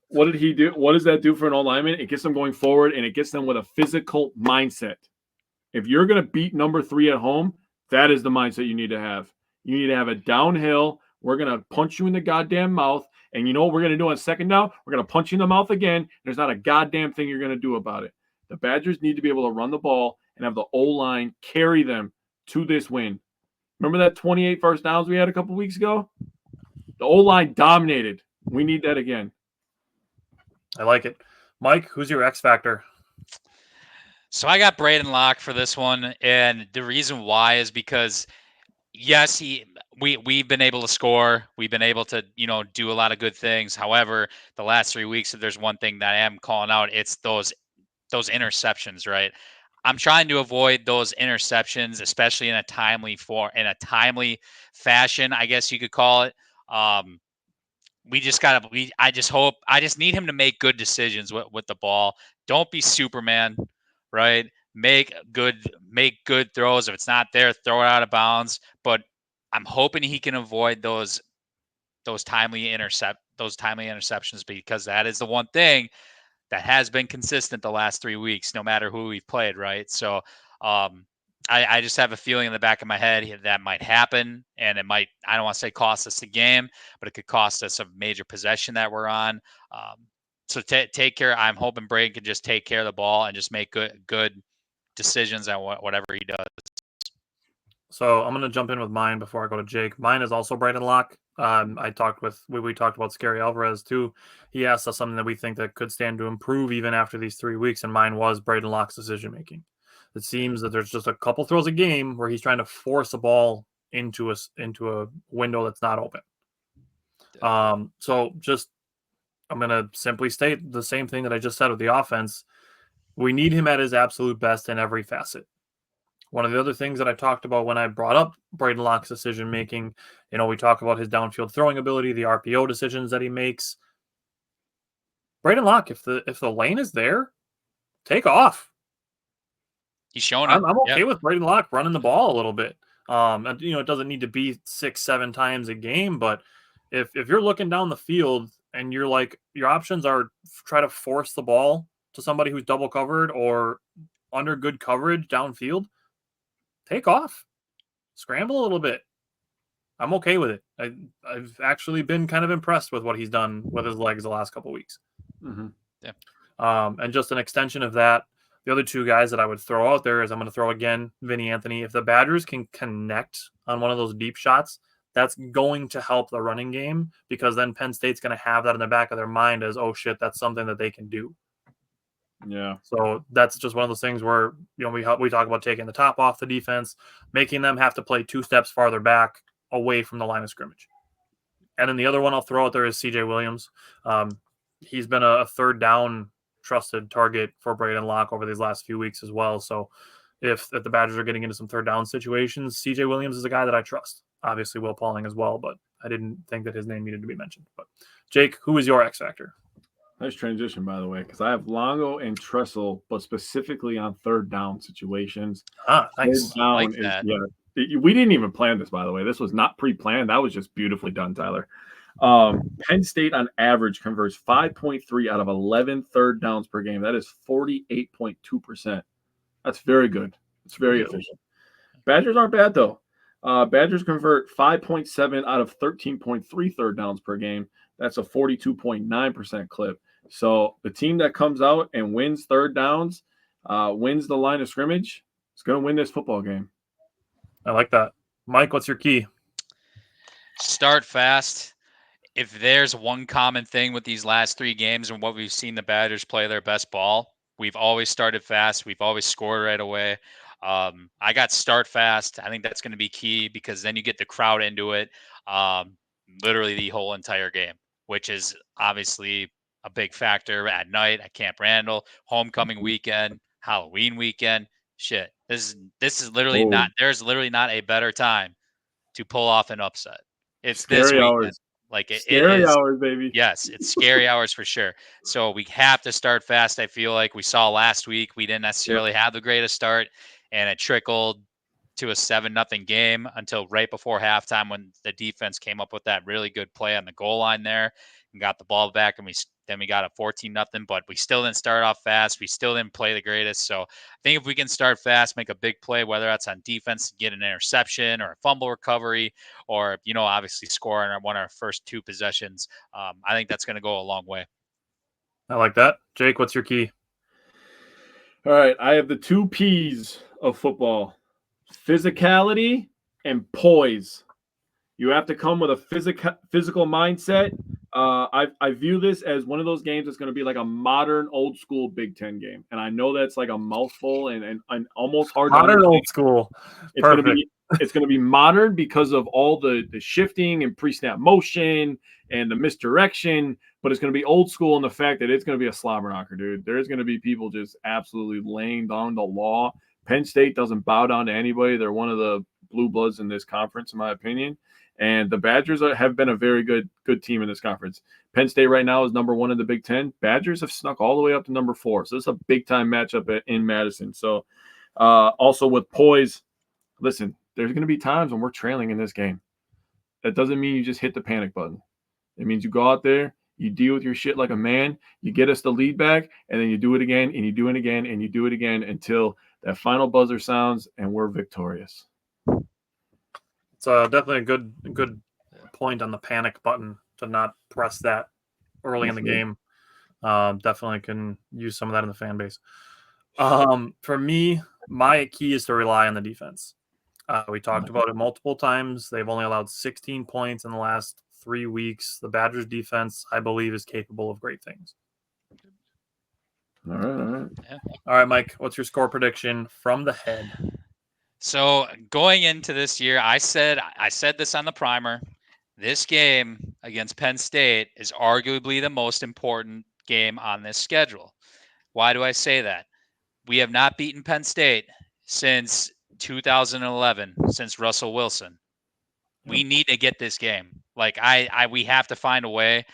What did he do? What does that do for an O-lineman? It gets them going forward, and it gets them with a physical mindset. If you're going to beat number 3 at home, That is the mindset you need to have. You need to have a downhill. We're going to punch you in the goddamn mouth. And you know what we're going to do on second down? We're going to punch you in the mouth again. There's not a goddamn thing you're going to do about it. The Badgers need to be able to run the ball and have the O-line carry them to this win. Remember that 28 first downs we had a couple weeks ago? The O-line dominated. We need that again. I like it. Mike, who's your X factor? So I got Braden Locke for this one, and the reason why is because yes, we've been able to score, we've been able to do a lot of good things. However, the last 3 weeks, if there's one thing that I am calling out, it's those interceptions, right? I'm trying to avoid those interceptions, especially in a timely fashion, I guess you could call it. I just need him to make good decisions with the ball. Don't be Superman, right? Make good throws. If it's not there, throw it out of bounds. But I'm hoping he can avoid those timely interceptions, because that is the one thing that has been consistent the last 3 weeks, no matter who we've played, right? So I just have a feeling in the back of my head that might happen, and it might, I don't want to say cost us the game, but it could cost us a major possession that we're on. So take care. I'm hoping Braden can just take care of the ball and just make good decisions on whatever he does. So I'm going to jump in with mine before I go to Jake. Mine is also Braden Locke. We talked about Scary Alvarez too. He asked us something that we think that could stand to improve even after these 3 weeks, and mine was Braden Locke's decision making. It seems that there's just a couple throws a game where he's trying to force a ball into a window that's not open. So just I'm going to simply state the same thing that I just said with the offense. We need him at his absolute best in every facet. One of the other things that I talked about when I brought up Braden Locke's decision making, we talk about his downfield throwing ability, the RPO decisions that he makes. Braden Locke, if the lane is there, take off. He's showing it. I'm okay with Braden Locke running the ball a little bit. It doesn't need to be 6-7 times a game, but if you're looking down the field and you're like, your options are try to force the ball to somebody who's double covered or under good coverage downfield, take off, scramble a little bit. I'm okay with it. I've actually been kind of impressed with what he's done with his legs the last couple of weeks. Mm-hmm. Yeah. And just an extension of that, the other two guys that I would throw out there is I'm going to throw again Vinny Anthony. If the Badgers can connect on one of those deep shots, that's going to help the running game, because then Penn State's going to have that in the back of their mind as, oh shit, that's something that they can do. Yeah. So that's just one of those things where, we talk about taking the top off the defense, making them have to play 2 steps farther back away from the line of scrimmage. And then the other one I'll throw out there is CJ Williams. He's been a third down trusted target for Braden Locke over these last few weeks as well. So if the Badgers are getting into some third down situations, CJ Williams is a guy that I trust. Obviously Will Pauling as well, but I didn't think that his name needed to be mentioned. But Jake, who is your X factor? Nice transition, by the way, because I have Longo and Tressel, but specifically on third down situations. Nice. Third down like that. We didn't even plan this, by the way. This was not pre-planned. That was just beautifully done, Tyler. Penn State on average converts 5.3 out of 11 third downs per game. That is 48.2%. That's very good. It's very efficient. Badgers aren't bad, though. Badgers convert 5.7 out of 13.3 third downs per game. That's a 42.9% clip. So the team that comes out and wins third downs, wins the line of scrimmage, is going to win this football game. I like that. Mike, what's your key? Start fast. If there's one common thing with these last 3 games and what we've seen the Badgers play their best ball, we've always started fast. We've always scored right away. I got start fast. I think that's going to be key, because then you get the crowd into it literally the whole entire game, which is obviously a big factor at night at Camp Randall, homecoming weekend, Halloween weekend. Shit, this is literally not. There's literally not a better time to pull off an upset. It's scary this weekend. Hours. Like it scary is, hours, baby. Yes, it's scary hours for sure. So we have to start fast. I feel like we saw last week we didn't necessarily have the greatest start, and it trickled to a 7-0 game until right before halftime, when the defense came up with that really good play on the goal line there. and got the ball back, and then we got a 14-0, but we still didn't start off fast. We still didn't play the greatest. So I think if we can start fast, make a big play, whether that's on defense to get an interception or a fumble recovery, or, obviously score on one of our first 2 possessions, I think that's going to go a long way. I like that. Jake, what's your key? All right, I have the 2 P's of football: physicality and poise. You have to come with a physical mindset. I view this as one of those games that's going to be like a modern, old school Big Ten game, and I know that's like a mouthful and almost hard to Modern, understand. old school. Perfect. It's going to be modern because of all the shifting and pre-snap motion and the misdirection, but it's going to be old school in the fact that it's going to be a slobber knocker, dude. There's going to be people just absolutely laying down the law. Penn State doesn't bow down to anybody. They're one of the blue bloods in this conference, in my opinion. And the Badgers have been a very good team in this conference. Penn State right now is number 1 in the Big Ten. Badgers have snuck all the way up to number 4. So it's a big-time matchup in Madison. So also with poise, listen, there's going to be times when we're trailing in this game. That doesn't mean you just hit the panic button. It means you go out there, you deal with your shit like a man, you get us the lead back, and then you do it again, and you do it again, and you do it again until that final buzzer sounds and we're victorious. It's definitely a good point on the panic button to not press that early in the game. Definitely can use some of that in the fan base. For me, my key is to rely on the defense. We talked about it multiple times. They've only allowed 16 points in the last 3 weeks. The Badgers defense, I believe, is capable of great things. All right. Yeah. All right, Mike, what's your score prediction from the head? So going into this year, I said this on the primer. This game against Penn State is arguably the most important game on this schedule. Why do I say that? We have not beaten Penn State since 2011, since Russell Wilson. We need to get this game. Like we have to find a way.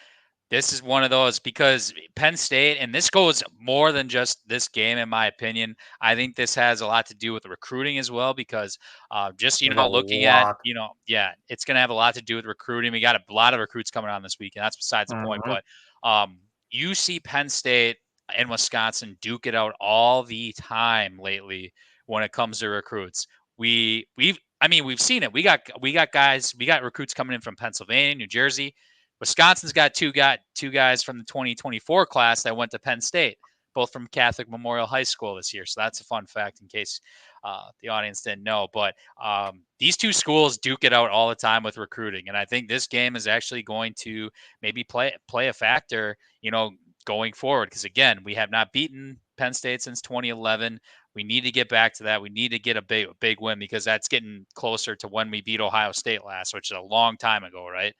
This is one of those, because Penn State, and this goes more than just this game, in my opinion. I think this has a lot to do with the recruiting as well, because looking at, it's going to have a lot to do with recruiting. We got a lot of recruits coming on this week, and that's besides the point. But you see Penn State and Wisconsin duke it out all the time lately when it comes to recruits. We've seen it. We got recruits coming in from Pennsylvania, New Jersey. Wisconsin's got two guys from the 2024 class that went to Penn State, both from Catholic Memorial High School this year. So that's a fun fact in case the audience didn't know. But these 2 schools duke it out all the time with recruiting, and I think this game is actually going to maybe play a factor, going forward. Because again, we have not beaten Penn State since 2011. We need to get back to that. We need to get a big win, because that's getting closer to when we beat Ohio State last, which is a long time ago, right?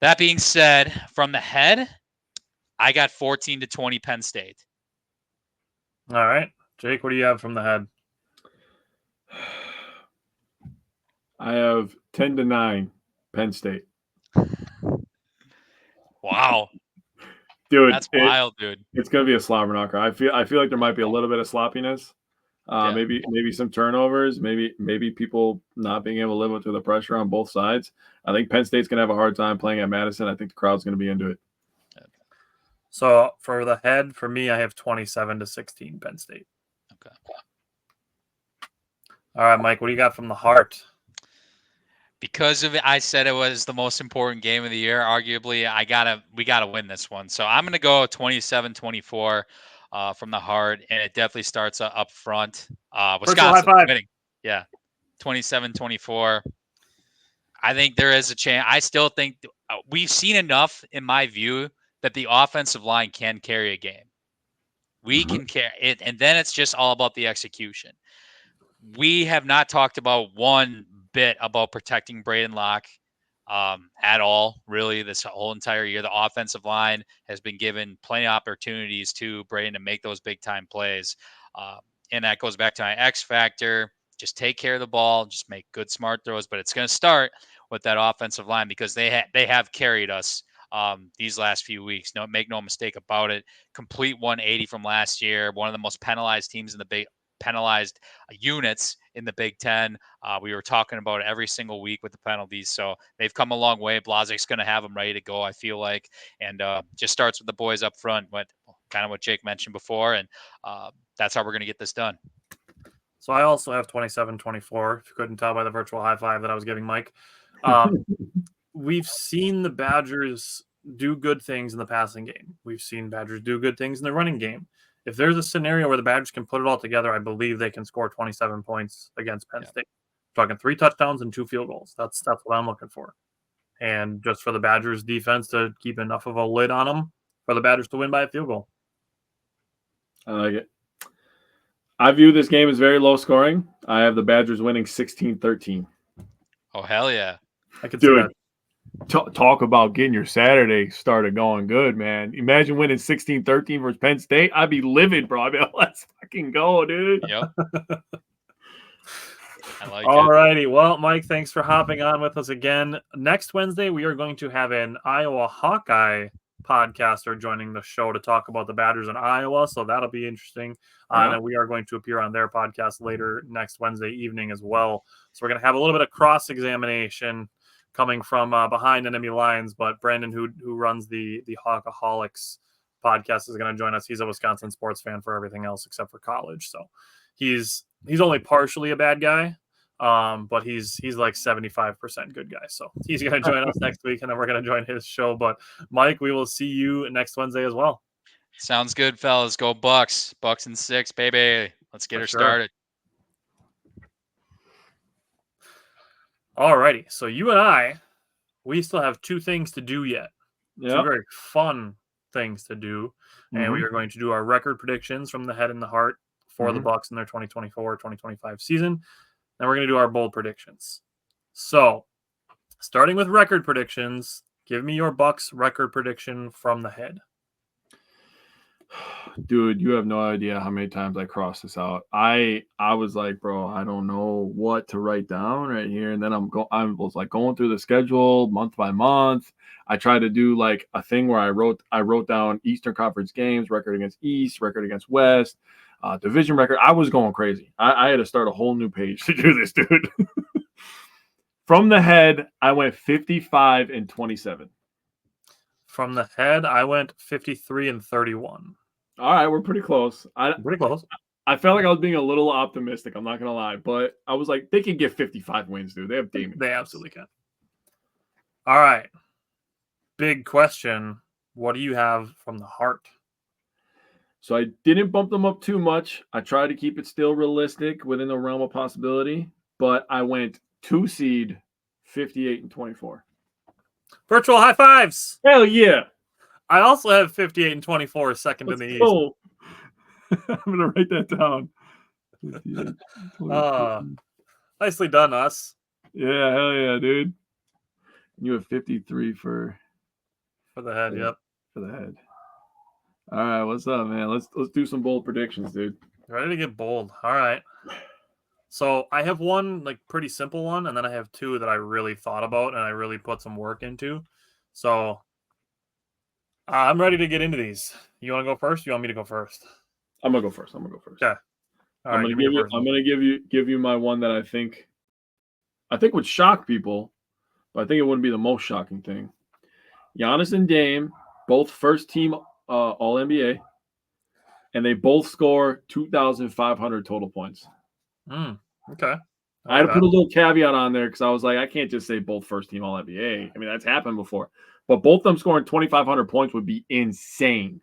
That being said, from the head, I got 14-20 Penn State. All right. Jake, what do you have from the head? I have 10-9 Penn State. Wow. Dude, that's wild, dude. It's going to be a slobber knocker. I feel like there might be a little bit of sloppiness. Maybe some turnovers, maybe people not being able to live up to the pressure on both sides. I think Penn State's going to have a hard time playing at Madison. I think the crowd's going to be into it. So for the head, for me, I have 27-16 Penn State. Okay. All right, Mike, what do you got from the heart? Because of it, I said it was the most important game of the year. Arguably, we gotta win this one. So I'm gonna go 27-24 from the heart, and it definitely starts up front. Wisconsin winning. Yeah, 27-24. I think there is a chance. I still think we've seen enough, in my view, that the offensive line can carry a game. We can carry it, and then it's just all about the execution. We have not talked about one bit about protecting Braden Locke at all, really, this whole entire year. The offensive line has been given plenty of opportunities to Braden to make those big-time plays. And that goes back to my X factor. Just take care of the ball, just make good, smart throws. But it's going to start with that offensive line, because they have carried us these last few weeks. Make no mistake about it. Complete 180 from last year. One of the most penalized teams in the penalized units in the Big Ten. We were talking about it every single week with the penalties. So they've come a long way. Blazek's going to have them ready to go, I feel like. And just starts with the boys up front, kind of what Jake mentioned before. And that's how we're going to get this done. So I also have 27-24, if you couldn't tell by the virtual high five that I was giving Mike. We've seen the Badgers do good things in the passing game. We've seen Badgers do good things in the running game. If there's a scenario where the Badgers can put it all together, I believe they can score 27 points against Penn State. We're talking 3 touchdowns and 2 field goals. That's what I'm looking for. And just for the Badgers defense to keep enough of a lid on them for the Badgers to win by a field goal. I like it. I view this game as very low scoring. I have the Badgers winning 16-13. Oh, hell yeah. I can see that. Talk about getting your Saturday started going good, man. Imagine winning 16-13 versus Penn State. I'd be livid, bro. I'd be like, let's fucking go, dude. Yep. I like All it. righty. Well, Mike, thanks for hopping on with us again. Next Wednesday, we are going to have an Iowa Hawkeye podcaster joining the show to talk about the Badgers in Iowa, so that'll be interesting. And then we are going to appear on their podcast later next Wednesday evening as well. So we're going to have a little bit of cross-examination coming from behind Nittany Lions, but Brandon, who runs the Hawkaholics podcast, is going to join us. He's a Wisconsin sports fan for everything else except for college, so he's only partially a bad guy, but he's like 75% good guy. So he's going to join us next week, and then we're going to join his show. But Mike, we will see you next Wednesday as well. Sounds good, fellas. Go Bucks. Bucks in 6, baby. Let's get her started. All righty. So you and we still have 2 things to do yet. Yep. 2 very fun things to do. And we are going to do our record predictions from the head and the heart for the Bucks in their 2024-2025 season. Then we're going to do our bold predictions. So, starting with record predictions, give me your Bucks record prediction from the head. Dude, you have no idea how many times I crossed this out. I was like, bro, I don't know what to write down right here. And then I was like going through the schedule month by month. I tried to do like a thing where I wrote down Eastern Conference games, record against East, record against West, division record. I was going crazy. I had to start a whole new page to do this, dude. From the head, I went 55-27. From the head, I went 53-31. All right, we're pretty close. Pretty close. I felt like I was being a little optimistic. I'm not gonna lie, but I was like, they can get 55 wins, dude. They have Damon. They absolutely can. All right. Big question. What do you have from the heart? So I didn't bump them up too much. I tried to keep it still realistic within the realm of possibility, but I went 2 seed, 58-24. Virtual high fives. Hell yeah. I also have 58-24, second in the East. I'm going to write that down. Nicely done, us. Yeah, hell yeah, dude. You have 53 for the head, yep. For the head. All right, what's up, man? Let's do some bold predictions, dude. Ready to get bold. All right. So I have one like pretty simple one, and then I have 2 that I really thought about and I really put some work into. So I'm ready to get into these. You want to go first? Or you want me to go first? I'm gonna go first. Okay. I'm gonna give you my one that I think would shock people, but I think it wouldn't be the most shocking thing. Giannis and Dame, both first team All NBA, and they both score 2,500 total points. Okay. I had to put a little caveat on there because I was like, I can't just say both first team All NBA. I mean, that's happened before. But both of them scoring 2,500 points would be insane.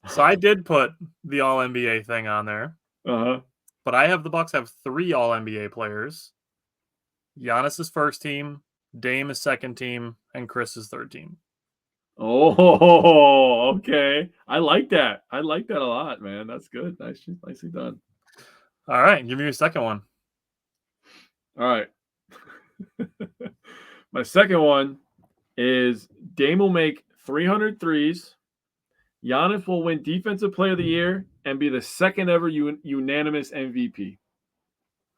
So I did put the All NBA thing on there. But I have the Bucks have 3 All NBA players. Giannis is first team, Dame is second team, and Chris is third team. Oh, okay. I like that. I like that a lot, man. That's good. Nicely done. All right. Give me your second one. All right. My second one is Dame will make 300 threes. Giannis will win Defensive Player of the Year and be the second ever unanimous MVP.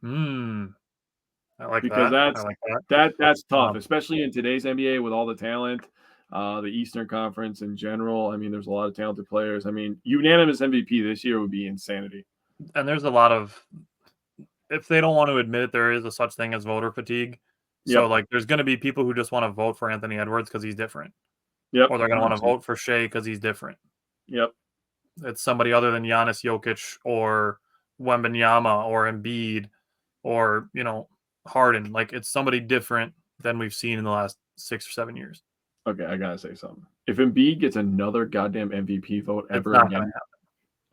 I like because that. that's tough, especially in today's NBA with all the talent. the Eastern Conference in general. I mean, there's a lot of talented players. I mean, unanimous MVP this year would be insanity. And there's a lot of, if they don't want to admit it, there is a such thing as voter fatigue. So, Yep. like, there's going to be people who just want to vote for Anthony Edwards because he's different. Yep. Or they're going to want to 100%. vote for Shea because he's different. Yep. It's somebody other than Giannis Jokic or Wembanyama or Embiid or, Harden. Like, it's somebody different than we've seen in the last 6 or 7 years. Okay, I gotta say something. If Embiid gets another goddamn MVP vote It's ever not again, going to happen.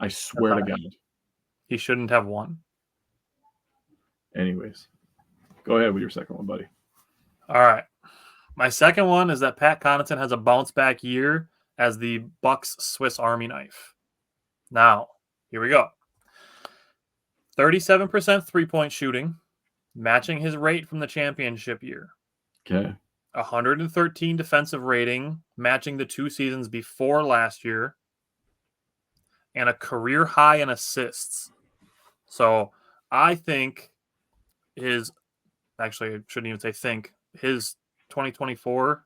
I swear to God. He shouldn't have won. Anyways, go ahead with your second one, buddy. All right. My second one is that Pat Connaughton has a bounce back year as the Bucks Swiss Army knife. Now, here we go. 37% 3-point shooting, matching his rate from the championship year. Okay. 113 defensive rating, matching the 2 seasons before last year, and a career high in assists. So I think his 2024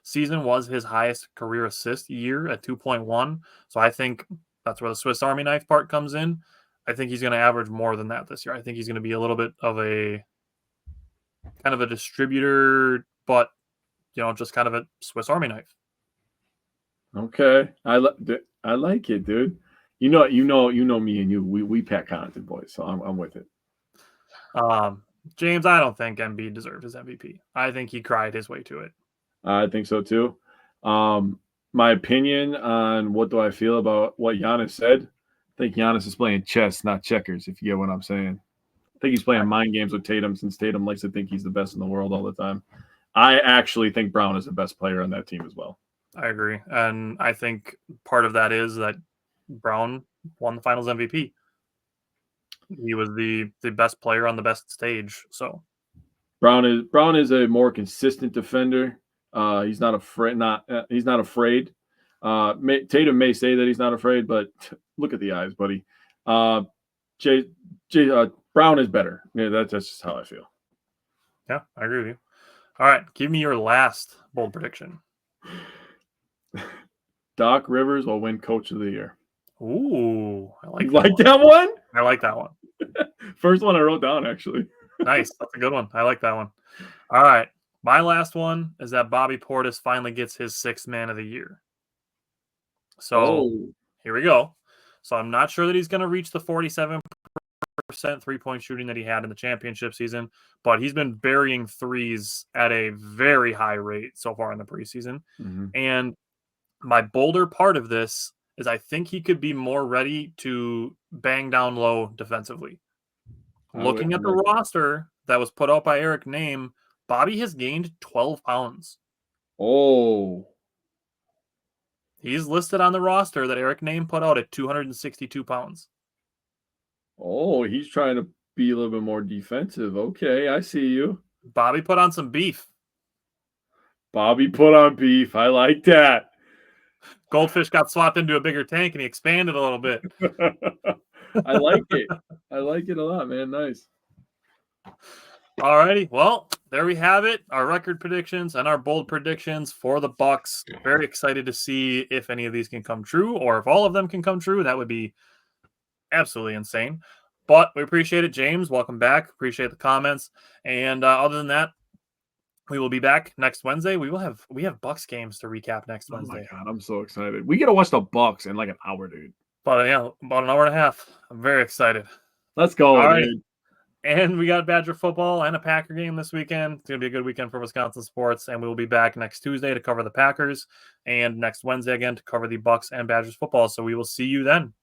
season was his highest career assist year at 2.1. So I think that's where the Swiss Army knife part comes in. I think he's going to average more than that this year. I think he's going to be a little bit of a kind of a distributor, but just kind of a Swiss Army knife. Okay. I like it, dude. You know me and you. We Pat Connaughton boys, so I'm with it. James, I don't think Embiid deserved his MVP. I think he cried his way to it. I think so too. My opinion on what do I feel about what Giannis said, I think Giannis is playing chess, not checkers, if you get what I'm saying. I think he's playing mind games with Tatum since Tatum likes to think he's the best in the world all the time. I actually think Brown is the best player on that team as well. I agree. And I think part of that is that Brown won the finals MVP. He was the best player on the best stage. So Brown is a more consistent defender. He's not afraid. He's not afraid. Tatum may say that he's not afraid, but look at the eyes, buddy. Brown is better. Yeah, that's just how I feel. Yeah, I agree with you. All right, give me your last bold prediction. Doc Rivers will win Coach of the Year. Ooh, I like that one. I like that one. First one I wrote down, actually. Nice. That's a good one. I like that one. All right. My last one is that Bobby Portis finally gets his 6th man of the year. So Here we go. So I'm not sure that he's going to reach the 47% 3-point shooting that he had in the championship season, but he's been burying threes at a very high rate so far in the preseason. Mm-hmm. And my bolder part of this is I think he could be more ready to bang down low defensively. Looking at the roster that was put out by Eric Name, Bobby has gained 12 pounds. Oh. He's listed on the roster that Eric Name put out at 262 pounds. Oh, he's trying to be a little bit more defensive. Okay, I see you. Bobby put on some beef. Bobby put on beef. I like that. Goldfish got swapped into a bigger tank and he expanded a little bit. I like it. I like it a lot, man. Nice. All righty. Well, there we have it. Our record predictions and our bold predictions for the Bucks. Very excited to see if any of these can come true or if all of them can come true. That would be absolutely insane. But we appreciate it, James. Welcome back. Appreciate the comments. And other than that, we will be back next Wednesday. We have Bucks games to recap next Wednesday. Oh my God, I'm so excited. We get to watch the Bucks in like an hour, dude. But yeah, about an hour and a half. I'm very excited. Let's go, all dude. Right. And we got Badger football and a Packer game this weekend. It's going to be a good weekend for Wisconsin sports. And we will be back next Tuesday to cover the Packers and next Wednesday again to cover the Bucks and Badgers football. So we will see you then.